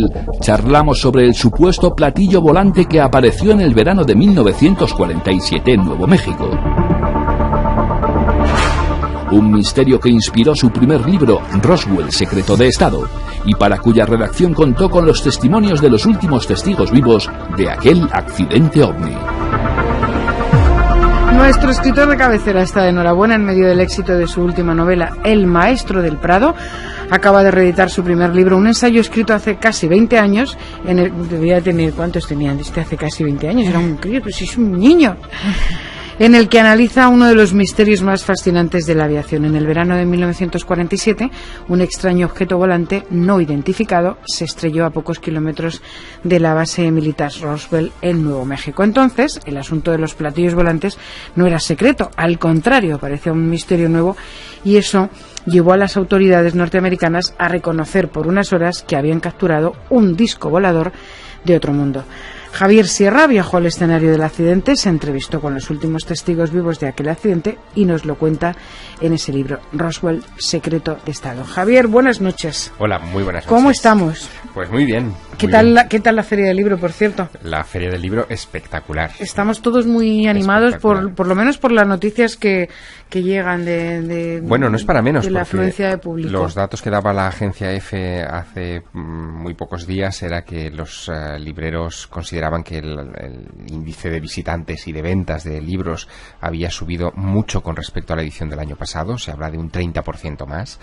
Roswell, charlamos sobre el supuesto platillo volante que apareció en el verano de 1947 en Nuevo México. Un misterio que inspiró su primer libro, Roswell, Secreto de Estado, y para cuya redacción contó con los testimonios de los últimos testigos vivos de aquel accidente ovni. Nuestro escritor de cabecera está de enhorabuena en medio del éxito de su última novela, El Maestro del Prado. Acaba de reeditar su primer libro, un ensayo escrito hace casi 20 años. Debía tener, ¿cuántos tenía? Hace casi 20 años, era un crío, pues es un niño. En el que analiza uno de los misterios más fascinantes de la aviación. En el verano de 1947, un extraño objeto volante no identificado se estrelló a pocos kilómetros de la base militar Roswell en Nuevo México. Entonces, el asunto de los platillos volantes no era secreto, al contrario, parecía un misterio nuevo, y eso llevó a las autoridades norteamericanas a reconocer por unas horas que habían capturado un disco volador de otro mundo. Javier Sierra viajó al escenario del accidente, se entrevistó con los últimos testigos vivos de aquel accidente y nos lo cuenta en ese libro, Roswell, Secreto de Estado. Javier, buenas noches. Hola, muy buenas noches. ¿Cómo estamos? Pues muy bien. ¿Qué tal la Feria del Libro, por cierto? La Feria del Libro, espectacular. Estamos todos muy animados, por lo menos por las noticias que llegan de bueno, no es para menos, de la afluencia de público. Los datos que daba la agencia EFE hace muy pocos días era que los libreros consideraban que el índice de visitantes y de ventas de libros había subido mucho con respecto a la edición del año pasado. Se habla de un 30% más.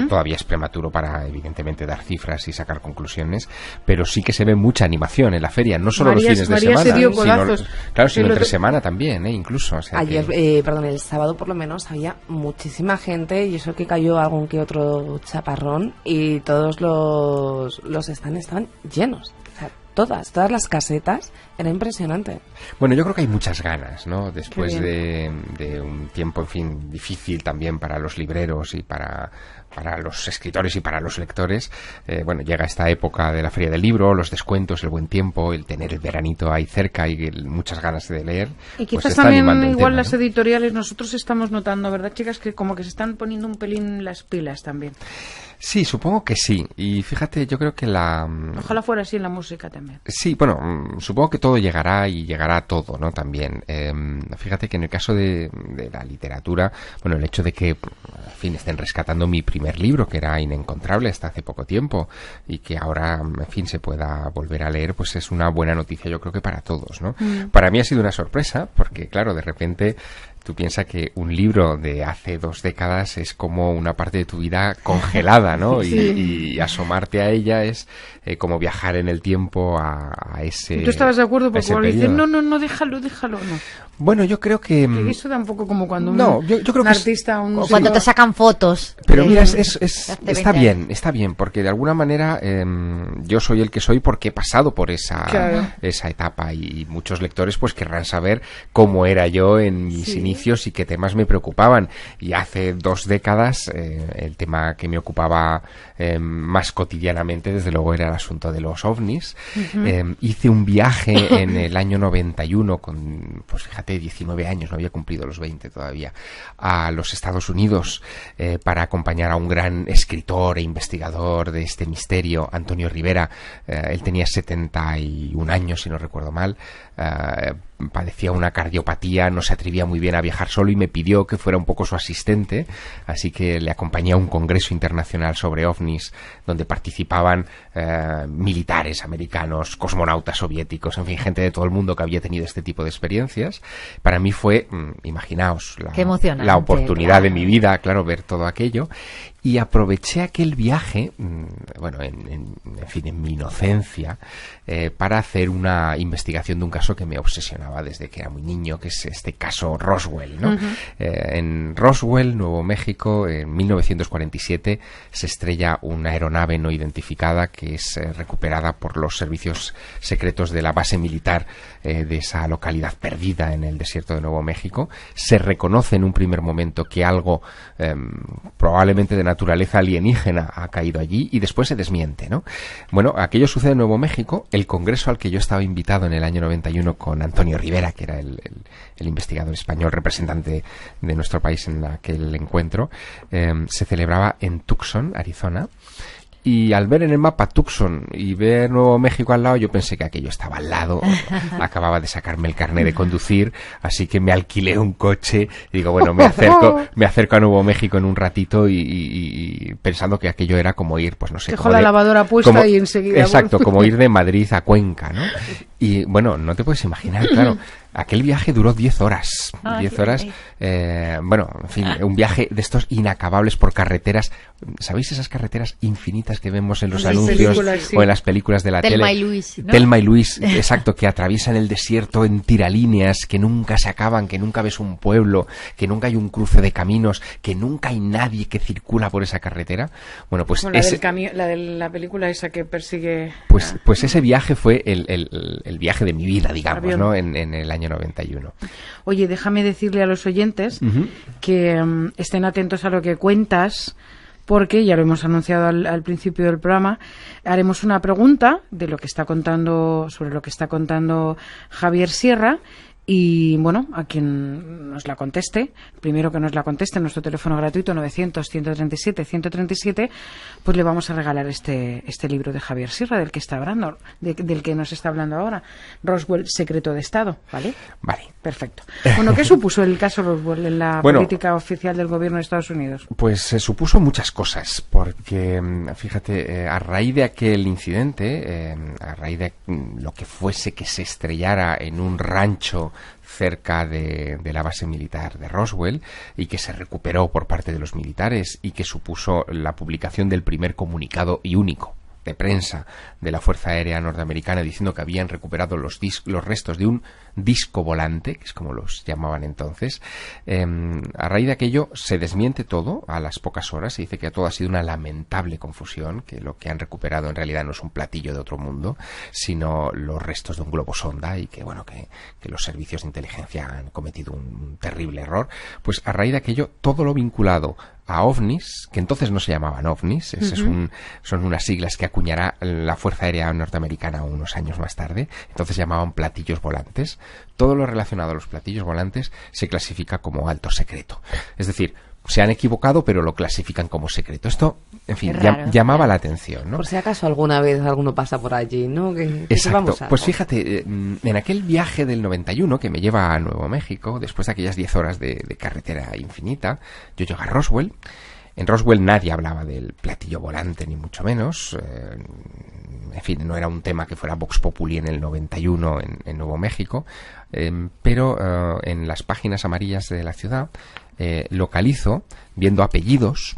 Todavía es prematuro para, evidentemente, dar cifras y sacar conclusiones, pero sí que se ve mucha animación en la feria, no solo los fines de semana, sino entre semana también, incluso. O sea, ayer, el sábado por lo menos había muchísima gente, y eso que cayó algún que otro chaparrón, y todos los stands estaban llenos. O sea, todas las casetas, era impresionante. Bueno, yo creo que hay muchas ganas, ¿no? Después de un tiempo, en fin, difícil también para los libreros y para los escritores y para los lectores. Bueno, llega esta época de la Feria del Libro, los descuentos, el buen tiempo, el tener el veranito ahí cerca y muchas ganas de leer. Y quizás pues también igual tema, las editoriales, nosotros estamos notando, ¿verdad, chicas? Que como que se están poniendo un pelín las pilas también. Sí, supongo que sí. Y fíjate, yo creo que ojalá fuera así en la música también. Sí, bueno, supongo que todo llegará y llegará todo, ¿no? También. Fíjate que en el caso de la literatura, bueno, el hecho de que, en fin, estén rescatando mi primer libro, que era inencontrable hasta hace poco tiempo, y que ahora, en fin, se pueda volver a leer, pues es una buena noticia, yo creo que para todos, ¿no? Para mí ha sido una sorpresa, porque, claro, de repente tú piensas que un libro de hace 2 décadas es como una parte de tu vida congelada, ¿no? Sí. Y asomarte a ella es como viajar en el tiempo a ese. ¿Tú estabas de acuerdo? Porque cuando dicen, no, déjalo, no. Bueno, yo creo que eso da un poco como cuando yo creo un artista... O cuando te sacan fotos. Pero mira, está bien, porque de alguna manera yo soy el que soy porque he pasado por esa etapa, y muchos lectores pues querrán saber cómo era yo en mis inicios y qué temas me preocupaban. Y hace 2 décadas el tema que me ocupaba más cotidianamente, desde luego, era el asunto de los ovnis. Hice un viaje en el año 91 con, pues fíjate, 19 años, no había cumplido los 20 todavía, a los Estados Unidos para acompañar a un gran escritor e investigador de este misterio, Antonio Rivera. Él tenía 71 años, si no recuerdo mal. Padecía una cardiopatía, no se atrevía muy bien a viajar solo y me pidió que fuera un poco su asistente, así que le acompañé a un congreso internacional sobre ovnis donde participaban militares americanos, cosmonautas soviéticos, en fin, gente de todo el mundo que había tenido este tipo de experiencias. Para mí fue, imaginaos, la oportunidad de mi vida, claro, ver todo aquello. Y aproveché aquel viaje, bueno, en fin, en mi inocencia, para hacer una investigación de un caso que me obsesionaba desde que era muy niño, que es este caso Roswell, ¿no? En Roswell, Nuevo México, en 1947, se estrella una aeronave no identificada que es recuperada por los servicios secretos de la base militar de esa localidad perdida en el desierto de Nuevo México. Se reconoce en un primer momento que algo probablemente de naturaleza alienígena ha caído allí, y después se desmiente, ¿no? Bueno, aquello sucede en Nuevo México. El congreso al que yo estaba invitado en el año 91 con Antonio Rivera, que era el investigador español representante de nuestro país en aquel encuentro, se celebraba en Tucson, Arizona. Y al ver en el mapa Tucson y ver Nuevo México al lado, yo pensé que aquello estaba al lado. Acababa de sacarme el carnet de conducir, así que me alquilé un coche y digo, bueno, me acerco a Nuevo México en un ratito y pensando que aquello era como ir, pues no sé. Dejó la lavadora puesta y enseguida. Exacto, como ir de Madrid a Cuenca, ¿no? Y bueno, no te puedes imaginar, claro. Aquel viaje duró 10 horas. 10 horas. Bueno, en fin, un viaje de estos inacabables por carreteras. ¿Sabéis esas carreteras infinitas que vemos en los anuncios o en las películas de la tele? Thelma y Luis, ¿no? Thelma y Luis, exacto, que atraviesan el desierto en tiralíneas, que nunca se acaban, que nunca ves un pueblo, que nunca hay un cruce de caminos, que nunca hay nadie que circula por esa carretera. Bueno, pues la de la película esa que persigue. Pues ese viaje fue el viaje de mi vida, digamos, ¿no? En el año 91. Oye, déjame decirle a los oyentes que estén atentos a lo que cuentas, porque ya lo hemos anunciado al principio del programa. Haremos una pregunta de lo que está contando, sobre lo que está contando Javier Sierra. Y bueno, a quien nos la conteste, primero que nos la conteste en nuestro teléfono gratuito 900-137-137, pues le vamos a regalar este libro de Javier Sierra, del que está hablando, del que nos está hablando ahora, Roswell, secreto de Estado, ¿vale? Vale. Perfecto. Bueno, ¿qué supuso el caso Roswell en la política oficial del gobierno de Estados Unidos? Pues se supuso muchas cosas, porque fíjate, a raíz de aquel incidente, a raíz de lo que fuese que se estrellara en un rancho cerca de la base militar de Roswell y que se recuperó por parte de los militares y que supuso la publicación del primer comunicado y único de prensa de la Fuerza Aérea Norteamericana diciendo que habían recuperado los restos de un disco volante, que es como los llamaban entonces. A raíz de aquello se desmiente todo a las pocas horas, se dice que todo ha sido una lamentable confusión, que lo que han recuperado en realidad no es un platillo de otro mundo, sino los restos de un globo sonda y que bueno, que los servicios de inteligencia han cometido un terrible error. Pues a raíz de aquello todo lo vinculado a ovnis, que entonces no se llamaban ovnis, son unas siglas que acuñará la Fuerza Aérea Norteamericana unos años más tarde, entonces llamaban platillos volantes. Todo lo relacionado a los platillos volantes se clasifica como alto secreto. Es decir, se han equivocado, pero lo clasifican como secreto. Esto, en fin, llamaba la atención, ¿no? Por si acaso alguna vez alguno pasa por allí, ¿no? Exacto. Pues fíjate, en aquel viaje del 91 que me lleva a Nuevo México, después de aquellas 10 horas de carretera infinita, yo llego a Roswell. En Roswell nadie hablaba del platillo volante, ni mucho menos. En fin, no era un tema que fuera Vox Populi en el 91 en Nuevo México. Pero en las páginas amarillas de la ciudad localizo, viendo apellidos,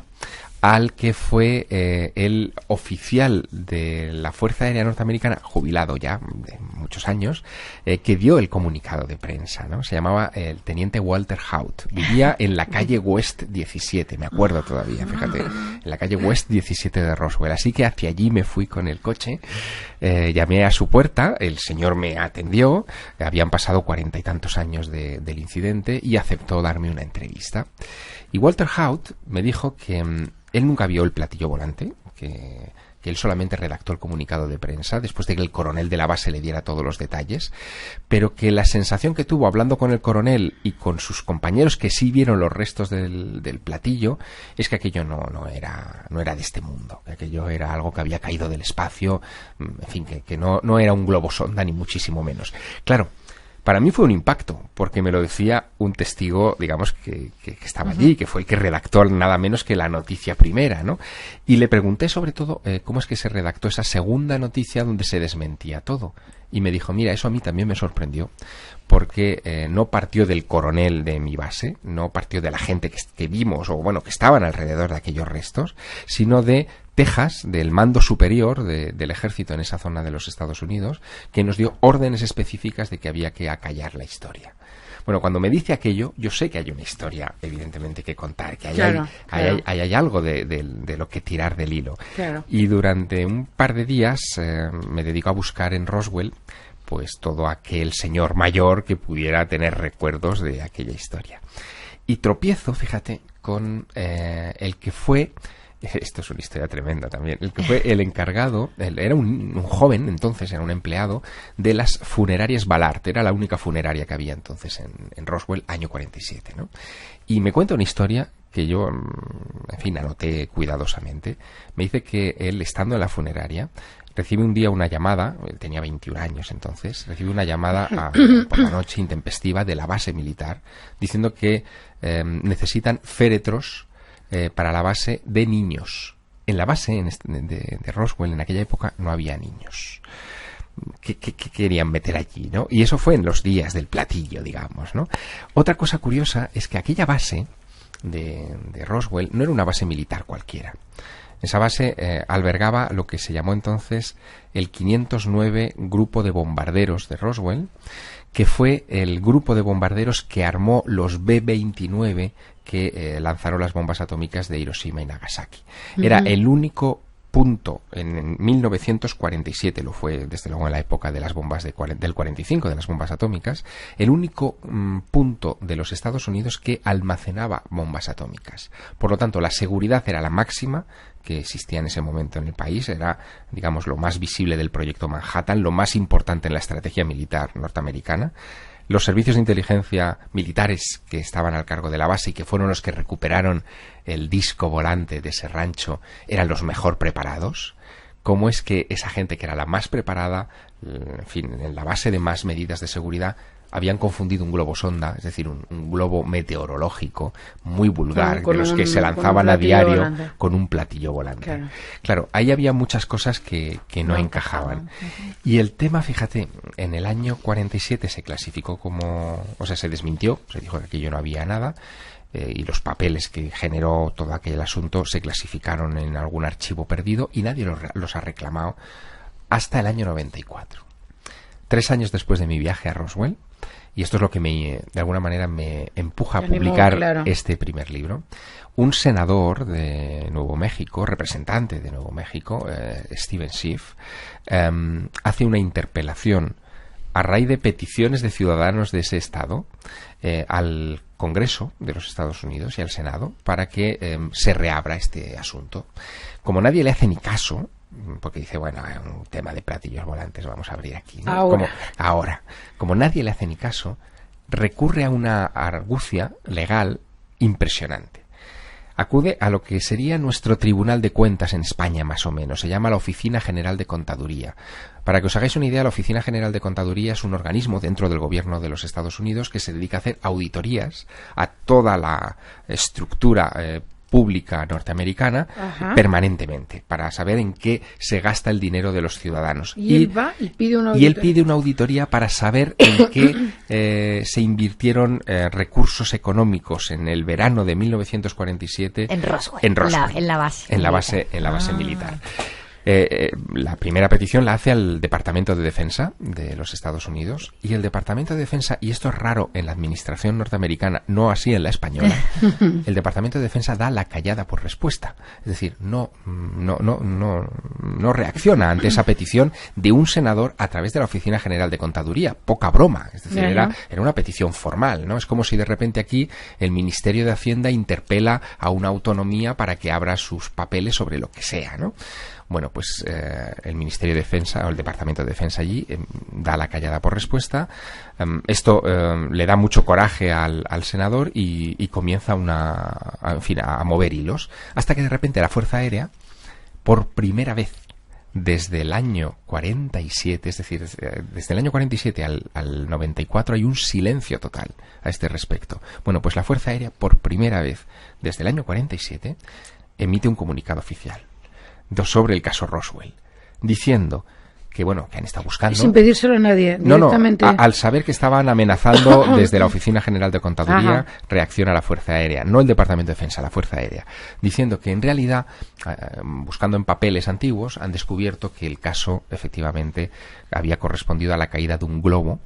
al que fue el oficial de la Fuerza Aérea Norteamericana, jubilado ya de muchos años, que dio el comunicado de prensa, ¿no? Se llamaba el teniente Walter Haut. Vivía en la calle West 17, me acuerdo todavía, fíjate, en la calle West 17 de Roswell. Así que hacia allí me fui con el coche, llamé a su puerta, el señor me atendió, habían pasado 40 y tantos años del incidente y aceptó darme una entrevista. Y Walter Haut me dijo que él nunca vio el platillo volante, que él solamente redactó el comunicado de prensa después de que el coronel de la base le diera todos los detalles, pero que la sensación que tuvo hablando con el coronel y con sus compañeros que sí vieron los restos del platillo es que aquello no era de este mundo, que aquello era algo que había caído del espacio, en fin, que no era un globo sonda ni muchísimo menos. Claro, para mí fue un impacto, porque me lo decía un testigo, digamos, que estaba allí, que fue el que redactó nada menos que la noticia primera, ¿no? Y le pregunté sobre todo cómo es que se redactó esa segunda noticia donde se desmentía todo. Y me dijo, mira, eso a mí también me sorprendió, porque no partió del coronel de mi base, no partió de la gente que vimos, o bueno, que estaban alrededor de aquellos restos, sino de Texas, del mando superior del ejército en esa zona de los Estados Unidos, que nos dio órdenes específicas de que había que acallar la historia. Bueno, cuando me dice aquello, yo sé que hay una historia, evidentemente, que contar, que hay algo de lo que tirar del hilo. Claro. Y durante un par de días me dedico a buscar en Roswell pues todo aquel señor mayor que pudiera tener recuerdos de aquella historia. Y tropiezo, fíjate, con el que fue... Esto es una historia tremenda también. El que fue el encargado, era un joven, entonces era un empleado de las funerarias Ballard. Era la única funeraria que había entonces en Roswell, año 47, ¿no? Y me cuenta una historia que yo, en fin, anoté cuidadosamente. Me dice que él, estando en la funeraria, recibe un día una llamada, él tenía 21 años entonces, recibe una llamada por la noche intempestiva de la base militar, diciendo que necesitan féretros para la base de niños. En la base de Roswell, en aquella época, no había niños. ¿Qué querían meter allí, no? Y eso fue en los días del platillo, digamos, ¿no? Otra cosa curiosa es que aquella base de Roswell no era una base militar cualquiera. Esa base albergaba lo que se llamó entonces el 509 Grupo de Bombarderos de Roswell, que fue el grupo de bombarderos que armó los B-29 que lanzaron las bombas atómicas de Hiroshima y Nagasaki. Era el único punto en 1947, lo fue desde luego en la época de las bombas del 45, de las bombas atómicas, el único punto de los Estados Unidos que almacenaba bombas atómicas. Por lo tanto, la seguridad era la máxima que existía en ese momento en el país, era, digamos, lo más visible del proyecto Manhattan, lo más importante en la estrategia militar norteamericana. Los servicios de inteligencia militares que estaban al cargo de la base y que fueron los que recuperaron el disco volante de ese rancho eran los mejor preparados. ¿Cómo es que esa gente que era la más preparada, en fin, en la base de más medidas de seguridad, habían confundido un globo sonda, es decir, un globo meteorológico muy vulgar, de los que se lanzaban a diario volante, con un platillo volante? Claro, ahí había muchas cosas que no encajaban. Y el tema, fíjate, en el año 47 se clasificó como, o sea, se desmintió, se dijo que aquello no había nada, y los papeles que generó todo aquel asunto se clasificaron en algún archivo perdido y nadie los ha reclamado hasta el año 94. 3 años después de mi viaje a Roswell, y esto es lo que de alguna manera me empuja a publicar este primer libro, un senador de Nuevo México, representante de Nuevo México, Steven Schiff, hace una interpelación a raíz de peticiones de ciudadanos de ese estado al Congreso de los Estados Unidos y al Senado para que se reabra este asunto. Como nadie le hace ni caso, porque dice, bueno, es un tema de platillos volantes, vamos a abrir aquí, ¿no? Como nadie le hace ni caso, recurre a una argucia legal impresionante. Acude a lo que sería nuestro Tribunal de Cuentas en España, más o menos. Se llama la Oficina General de Contaduría. Para que os hagáis una idea, la Oficina General de Contaduría es un organismo dentro del gobierno de los Estados Unidos que se dedica a hacer auditorías a toda la estructura pública norteamericana permanentemente, para saber en qué se gasta el dinero de los ciudadanos. Y él va y pide una auditoría. Y él pide una auditoría para saber en qué se invirtieron recursos económicos en el verano de 1947 en Roswell. En la base militar. La primera petición la hace al Departamento de Defensa de los Estados Unidos, y el Departamento de Defensa, y esto es raro en la administración norteamericana, no así en la española, el Departamento de Defensa da la callada por respuesta, es decir, no reacciona ante esa petición de un senador a través de la Oficina General de Contaduría. Poca broma, es decir, era una petición formal, ¿no? Es como si de repente aquí el Ministerio de Hacienda interpela a una autonomía para que abra sus papeles sobre lo que sea, ¿no? Bueno, pues el Ministerio de Defensa o el Departamento de Defensa allí da la callada por respuesta. Esto le da mucho coraje al senador y comienza a mover hilos, hasta que de repente la Fuerza Aérea, por primera vez desde el año 47, es decir, desde el año 47 al 94 hay un silencio total a este respecto. Bueno, pues la Fuerza Aérea, por primera vez desde el año 47, emite un comunicado oficial sobre el caso Roswell, diciendo que, bueno, que han estado buscando... Sin pedírselo a nadie, directamente. Al saber que estaban amenazando desde la Oficina General de Contaduría, reacciona la Fuerza Aérea, no el Departamento de Defensa, la Fuerza Aérea, diciendo que en realidad, buscando en papeles antiguos, han descubierto que el caso efectivamente había correspondido a la caída de un globo,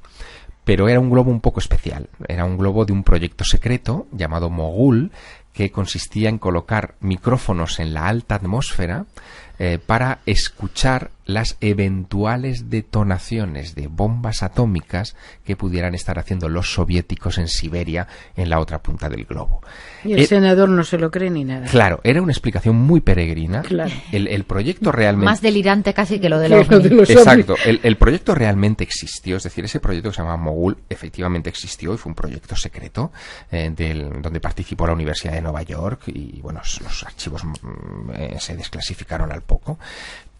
pero era un globo un poco especial, era un globo de un proyecto secreto llamado Mogul, que consistía en colocar micrófonos en la alta atmósfera para escuchar las eventuales detonaciones de bombas atómicas que pudieran estar haciendo los soviéticos en Siberia, en la otra punta del globo. Y el senador no se lo cree ni nada. Claro, era una explicación muy peregrina. Claro. El proyecto realmente... Más delirante casi que lo de los Exacto. El proyecto realmente existió, es decir, ese proyecto que se llama Mogul efectivamente existió y fue un proyecto secreto donde participó la Universidad de Nueva York y, bueno, los archivos se desclasificaron al poco.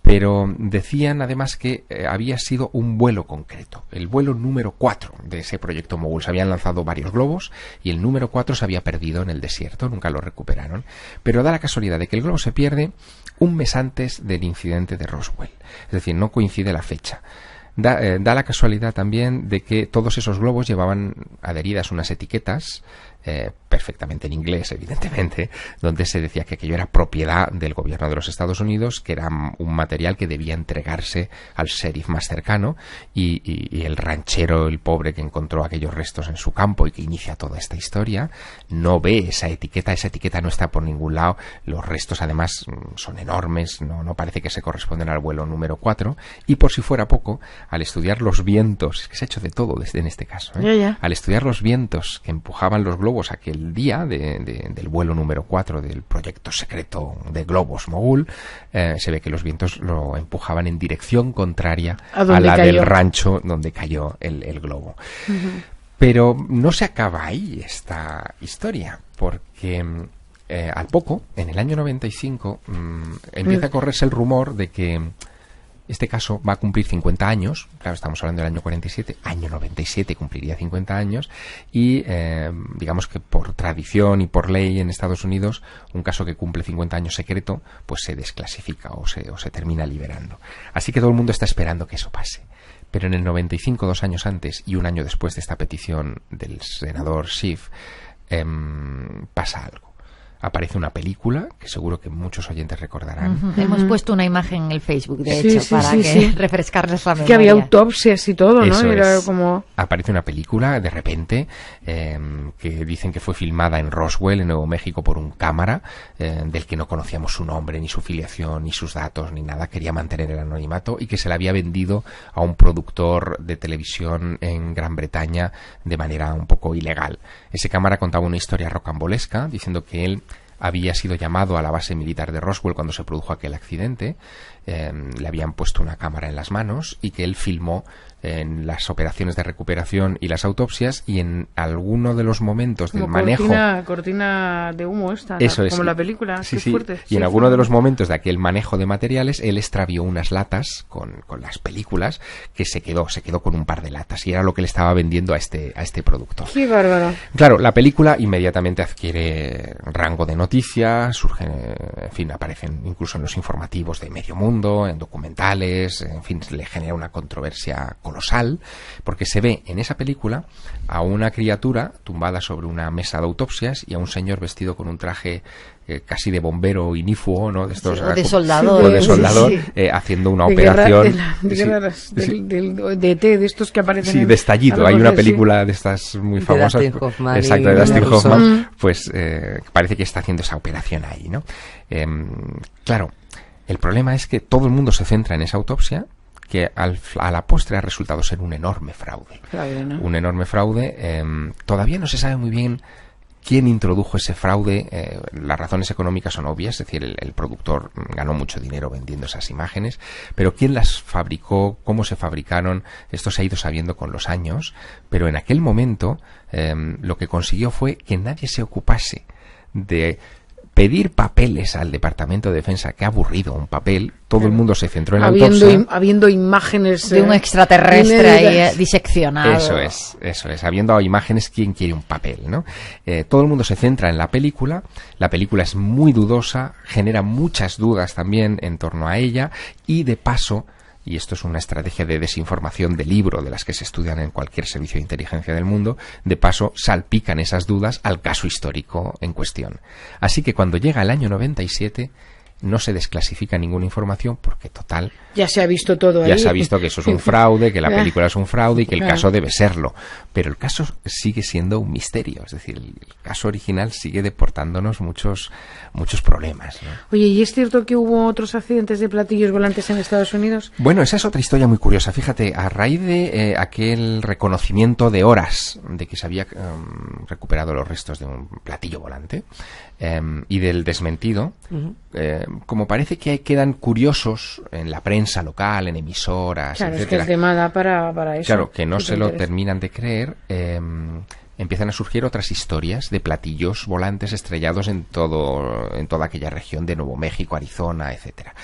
Pero decían además que había sido un vuelo concreto, el vuelo número 4 de ese proyecto Mogul. Se habían lanzado varios globos y el número 4 se había perdido en el desierto, nunca lo recuperaron. Pero da la casualidad de que el globo se pierde un mes antes del incidente de Roswell, es decir, no coincide la fecha. Da la casualidad también de que todos esos globos llevaban adheridas unas etiquetas, perfectamente en inglés, evidentemente, donde se decía que aquello era propiedad del gobierno de los Estados Unidos, que era un material que debía entregarse al sheriff más cercano, y el ranchero, el pobre que encontró aquellos restos en su campo y que inicia toda esta historia, no ve esa etiqueta no está por ningún lado, los restos además son enormes, no parece que se corresponden al vuelo número 4, y por si fuera poco, al estudiar los vientos, es que se ha hecho de todo en este caso, al estudiar los vientos que empujaban los globos aquel día del vuelo número 4 del proyecto secreto de globos Mogul, se ve que los vientos lo empujaban en dirección contraria a la del rancho donde cayó el globo. Uh-huh. Pero no se acaba ahí esta historia, porque al poco, en el año 95, empieza a correrse el rumor de que este caso va a cumplir 50 años, claro, estamos hablando del año 47, año 97 cumpliría 50 años, y digamos que por tradición y por ley en Estados Unidos, un caso que cumple 50 años secreto, pues se desclasifica o se termina liberando. Así que todo el mundo está esperando que eso pase. Pero en el 95, 2 años antes y un año después de esta petición del senador Schiff, pasa algo. Aparece una película que seguro que muchos oyentes recordarán. Uh-huh. Hemos puesto una imagen en el Facebook, de hecho, para refrescarles la memoria. Que había autopsias y todo, ¿no? Era como... Aparece una película, de repente, que dicen que fue filmada en Roswell, en Nuevo México, por un cámara, del que no conocíamos su nombre, ni su filiación, ni sus datos, ni nada. Quería mantener el anonimato y que se le había vendido a un productor de televisión en Gran Bretaña de manera un poco ilegal. Ese cámara contaba una historia rocambolesca, diciendo que él había sido llamado a la base militar de Roswell cuando se produjo aquel accidente, le habían puesto una cámara en las manos y que él filmó en las operaciones de recuperación y las autopsias, y en alguno de los momentos del manejo... Cortina de humo esta, eso es, como la película. Sí, sí. Y en alguno de los momentos de aquel manejo de materiales, él extravió unas latas con las películas, que se quedó con un par de latas, y era lo que le estaba vendiendo a este productor. ¡Qué bárbaro! Claro, la película inmediatamente adquiere rango de noticia, surgen, en fin, aparecen incluso en los informativos de medio mundo, en documentales, en fin, le genera una controversia colosal, porque se ve en esa película a una criatura tumbada sobre una mesa de autopsias y a un señor vestido con un traje casi de bombero inífugo, ¿no? De estos, o de soldador. O de soldador, haciendo una operación. De ET, de estos que aparecen. Sí, de estallido. Hay una película de estas muy famosas. De Dustin Hoffman. Exacto, de Dustin Hoffman. Pues parece que está haciendo esa operación ahí, ¿no? Claro, el problema es que todo el mundo se centra en esa autopsia, que a la postre ha resultado ser un enorme fraude. Claro, ¿no? Un enorme fraude. Todavía no se sabe muy bien quién introdujo ese fraude. Las razones económicas son obvias, es decir, el productor ganó mucho dinero vendiendo esas imágenes, pero quién las fabricó, cómo se fabricaron, esto se ha ido sabiendo con los años, pero en aquel momento lo que consiguió fue que nadie se ocupase de pedir papeles al Departamento de Defensa. Qué aburrido un papel. Todo el mundo se centró en la autopsia. Habiendo imágenes de un extraterrestre ahí diseccionado. Eso es. Habiendo imágenes, ¿quién quiere un papel, no? Todo el mundo se centra en la película. La película es muy dudosa, genera muchas dudas también en torno a ella, y de paso, y esto es una estrategia de desinformación de libro de las que se estudian en cualquier servicio de inteligencia del mundo, de paso salpican esas dudas al caso histórico en cuestión. Así que cuando llega el año 97, no se desclasifica ninguna información porque, total, ya se ha visto todo ahí. Ya se ha visto que eso es un fraude, que la película es un fraude y que el caso debe serlo. Pero el caso sigue siendo un misterio. Es decir, el caso original sigue deportándonos muchos problemas, ¿no? Oye, ¿y es cierto que hubo otros accidentes de platillos volantes en Estados Unidos? Bueno, esa es otra historia muy curiosa. Fíjate, a raíz de aquel reconocimiento de horas de que se había recuperado los restos de un platillo volante, y del desmentido, como parece que quedan curiosos en la prensa local, en emisoras, claro, etcétera. Es que el tema da para eso. Claro, que no se lo terminan de creer. Empiezan a surgir otras historias de platillos volantes estrellados en toda aquella región de Nuevo México, Arizona, etcétera.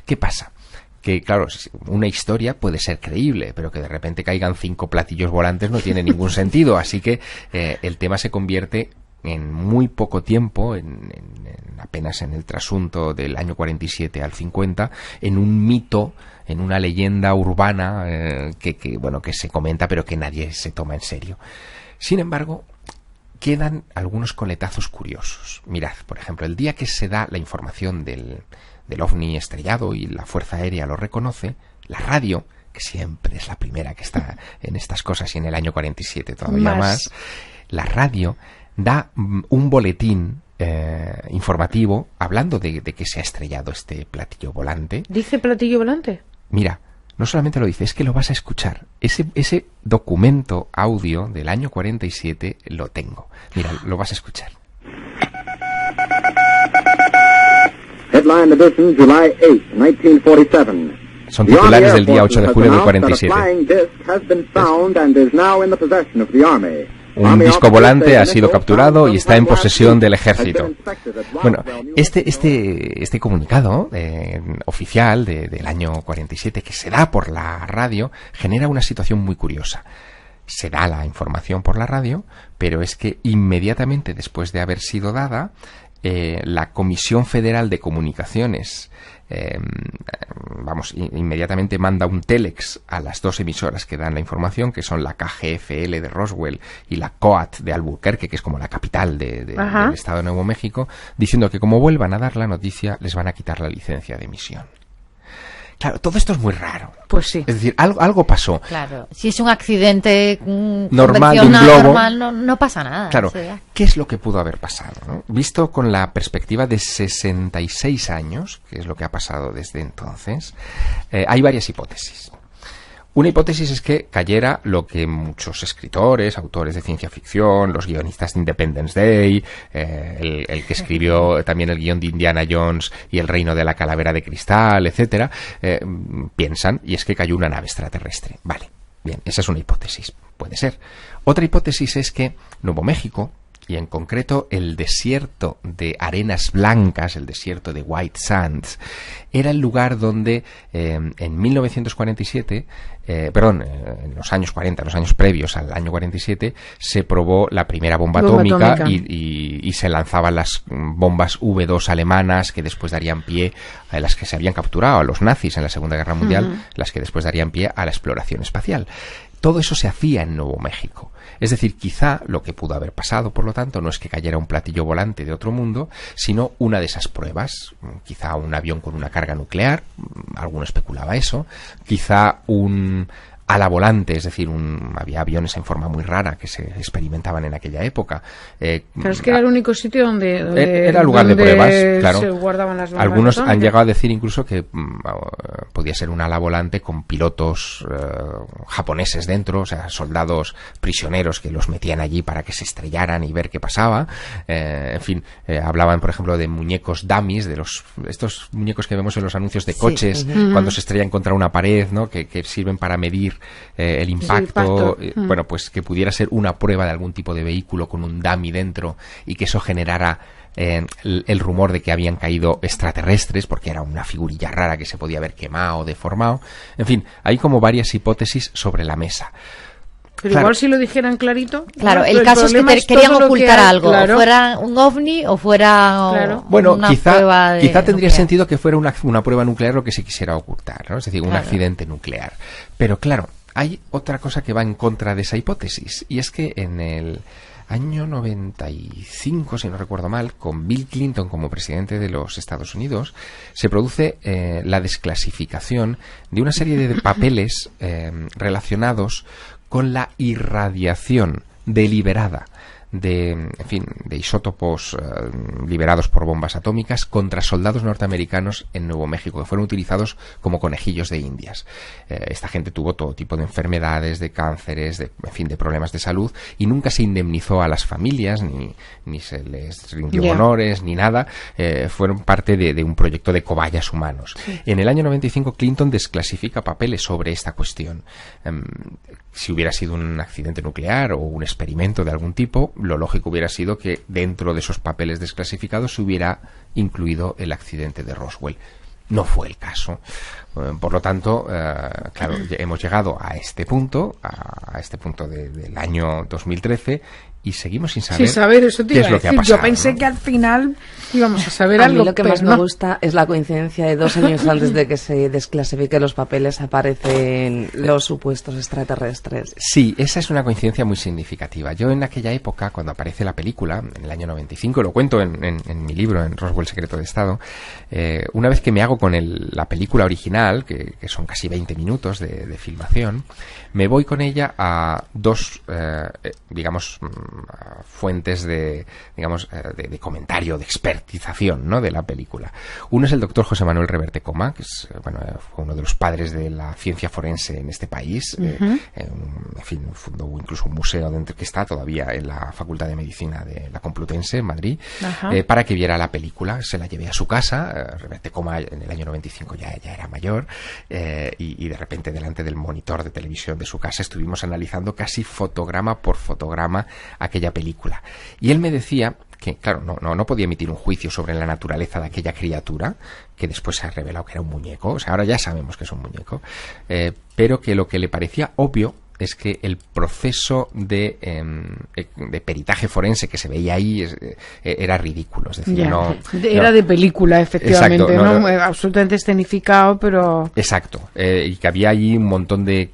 ¿Qué pasa? Que, claro, una historia puede ser creíble, pero que de repente caigan 5 platillos volantes no tiene ningún sentido. Así que el tema se convierte en muy poco tiempo, apenas en el trasunto del año 47 al 50, en un mito, en una leyenda urbana que se comenta pero que nadie se toma en serio. Sin embargo, quedan algunos coletazos curiosos. Mirad, por ejemplo, el día que se da la información del ovni estrellado y la Fuerza Aérea lo reconoce, la radio, que siempre es la primera que está en estas cosas, y en el año 47 todavía más, la radio da un boletín informativo hablando de que se ha estrellado este platillo volante. ¿Dice platillo volante? Mira, no solamente lo dice, es que lo vas a escuchar. Ese documento audio del año 47 lo tengo. Mira, lo vas a escuchar. Headline edition, July 8, 1947. Son titulares del día 8 de julio del 47. Un disco volante ha sido capturado y está en posesión del ejército. Bueno, este comunicado oficial del año 47 que se da por la radio genera una situación muy curiosa. Se da la información por la radio, pero es que inmediatamente después de haber sido dada, la Comisión Federal de Comunicaciones inmediatamente manda un telex a las 2 emisoras que dan la información, que son la KGFL de Roswell y la COAT de Albuquerque, que es como la capital del estado de Nuevo México, diciendo que como vuelvan a dar la noticia les van a quitar la licencia de emisión. Claro, todo esto es muy raro. Pues sí. Es decir, algo pasó. Claro, si es un accidente normal de un globo, normal, no pasa nada. Claro, o sea. ¿Qué es lo que pudo haber pasado, ¿no? Visto con la perspectiva de 66 años, que es lo que ha pasado desde entonces, hay varias hipótesis. Una hipótesis es que cayera lo que muchos escritores, autores de ciencia ficción, los guionistas de Independence Day, el que escribió también el guión de Indiana Jones y El reino de la calavera de cristal, etcétera, piensan, y es que cayó una nave extraterrestre. Vale, bien, esa es una hipótesis, puede ser. Otra hipótesis es que Nuevo México, y en concreto el desierto de Arenas Blancas, el desierto de White Sands, era el lugar donde en 1947, en los años 40, los años previos al año 47, se probó la primera bomba atómica. Y se lanzaban las bombas V2 alemanas, que después darían pie a las que se habían capturado a los nazis en la Segunda Guerra Mundial, las que después darían pie a la exploración espacial. Todo eso se hacía en Nuevo México. Es decir, quizá lo que pudo haber pasado, por lo tanto, no es que cayera un platillo volante de otro mundo, sino una de esas pruebas. Quizá un avión con una carga nuclear, alguno especulaba eso. Quizá un ala volante, es decir, había aviones en forma muy rara que se experimentaban en aquella época. Pero es que era el único sitio donde era lugar de pruebas, claro. Se guardaban las bombas Algunos atómicas. han llegado a decir incluso que podía ser un ala volante con pilotos japoneses dentro, o sea, soldados prisioneros que los metían allí para que se estrellaran y ver qué pasaba. En fin, hablaban, por ejemplo, de muñecos dummies, de estos muñecos que vemos en los anuncios de coches, cuando se estrellan contra una pared, ¿no? Que sirven para medir el impacto. Bueno, pues que pudiera ser una prueba de algún tipo de vehículo con un dummy dentro y que eso generara el rumor de que habían caído extraterrestres, porque era una figurilla rara que se podía haber quemado o deformado. En fin, hay como varias hipótesis sobre la mesa. Pero igual si lo dijeran clarito. Claro, el caso es que querían ocultar algo, fuera un ovni o fuera una prueba de quizá tendría nuclear. sentido que fuera una prueba nuclear lo que se quisiera ocultar, ¿no? Es decir, un accidente nuclear. Pero claro, Hay otra cosa que va en contra de esa hipótesis, y es que en el año 95, si no recuerdo mal, con Bill Clinton como presidente de los Estados Unidos, se produce la desclasificación de una serie de papeles relacionados con la irradiación deliberada de isótopos liberados por bombas atómicas contra soldados norteamericanos en Nuevo México, que fueron utilizados como conejillos de indias. Esta gente tuvo todo tipo de enfermedades, de cánceres, de problemas de salud, y nunca se indemnizó a las familias, ni se les rindió honores, ni nada. Fueron parte de un proyecto de cobayas humanos. Sí. En el año 95, Clinton desclasifica papeles sobre esta cuestión. Si hubiera sido un accidente nuclear o un experimento de algún tipo, lo lógico hubiera sido que dentro de esos papeles desclasificados se hubiera incluido el accidente de Roswell. No fue el caso. Por lo tanto, claro, hemos llegado a este punto del año 2013, y seguimos sin saber, eso te qué iba es lo que ha Yo pasado. pensé que al final íbamos a saber algo. A mí lo que más me gusta es la coincidencia de 2 años antes de que se desclasifiquen los papeles aparecen los supuestos extraterrestres. Sí, esa es una coincidencia muy significativa. Yo en aquella época, cuando aparece la película, en el año 95, lo cuento en mi libro, en Roswell, Secreto de Estado, una vez que me hago con la película original, que son casi 20 minutos de filmación, me voy con ella a 2, fuentes de comentario, de expertización, ¿no?, de la película. Uno es el doctor José Manuel Reverte Coma, que es fue uno de los padres de la ciencia forense en este país. Fundó incluso un museo dentro, que está todavía en la Facultad de Medicina de la Complutense en Madrid, para que viera la película. Se la llevé a su casa. Reverte Coma en el año 95 ya era mayor, y de repente delante del monitor de televisión de su casa estuvimos analizando casi fotograma por fotograma aquella película, y él me decía que, claro, no podía emitir un juicio sobre la naturaleza de aquella criatura, que después se ha revelado que era un muñeco. O sea, ahora ya sabemos que es un muñeco, pero que lo que le parecía obvio es que el proceso de peritaje forense que se veía ahí era ridículo. Es decir, era de película, efectivamente. Exacto, absolutamente escenificado, pero... Exacto. Y que había ahí un montón de,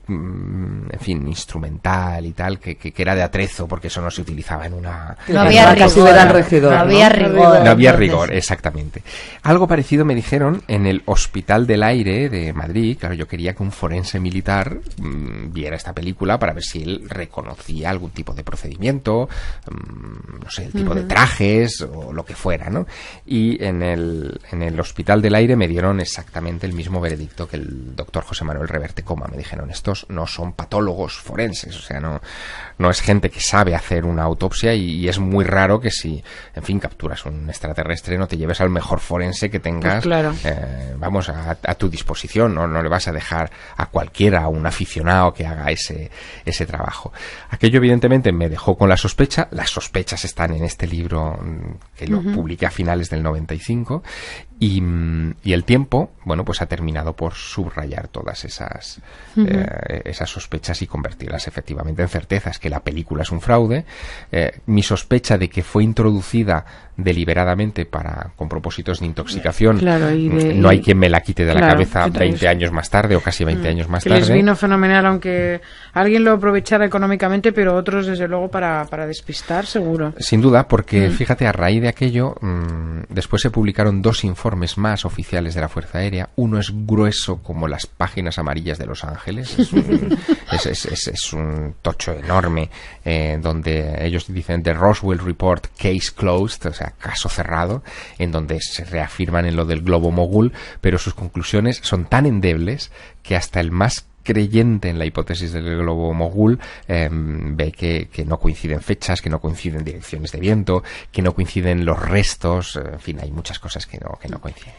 instrumental y tal, que era de atrezo, porque eso no se utilizaba en una... No había rigor. No había rigor, exactamente. Algo parecido me dijeron en el Hospital del Aire de Madrid. Claro, yo quería que un forense militar viera esta película para ver si él reconocía algún tipo de procedimiento, no sé, el tipo de trajes o lo que fuera, ¿no? Y en el Hospital del Aire me dieron exactamente el mismo veredicto que el doctor José Manuel Reverte Coma. Me dijeron, estos no son patólogos forenses, o sea, no es gente que sabe hacer una autopsia, y es muy raro que si, capturas un extraterrestre, no te lleves al mejor forense que tengas, pues claro, a tu disposición. No le vas a dejar a cualquiera, a un aficionado, que haga ese trabajo. Aquello evidentemente me dejó con la sospecha. Las sospechas están en este libro, que lo publiqué a finales del 95, y el tiempo, pues ha terminado por subrayar todas esas sospechas y convertirlas efectivamente en certezas. Que la película es un fraude. Mi sospecha de que fue introducida deliberadamente con propósitos de intoxicación, no hay quien me la quite de la cabeza 20 años más tarde, o casi 20 años más tarde. Les vino fenomenal, aunque alguien lo aprovechara económicamente, pero otros desde luego para despistar, seguro. Sin duda, porque fíjate, a raíz de aquello, después se publicaron 2 informes más oficiales de la Fuerza Aérea. Uno es grueso como las páginas amarillas de Los Ángeles, es un tocho enorme, donde ellos dicen The Roswell Report Case Closed, o sea, caso cerrado, en donde se reafirman en lo del globo mogul, pero sus conclusiones son tan endebles que hasta el más creyente en la hipótesis del globo mogul ve que no coinciden fechas, que no coinciden direcciones de viento, que no coinciden los restos, hay muchas cosas que no coinciden.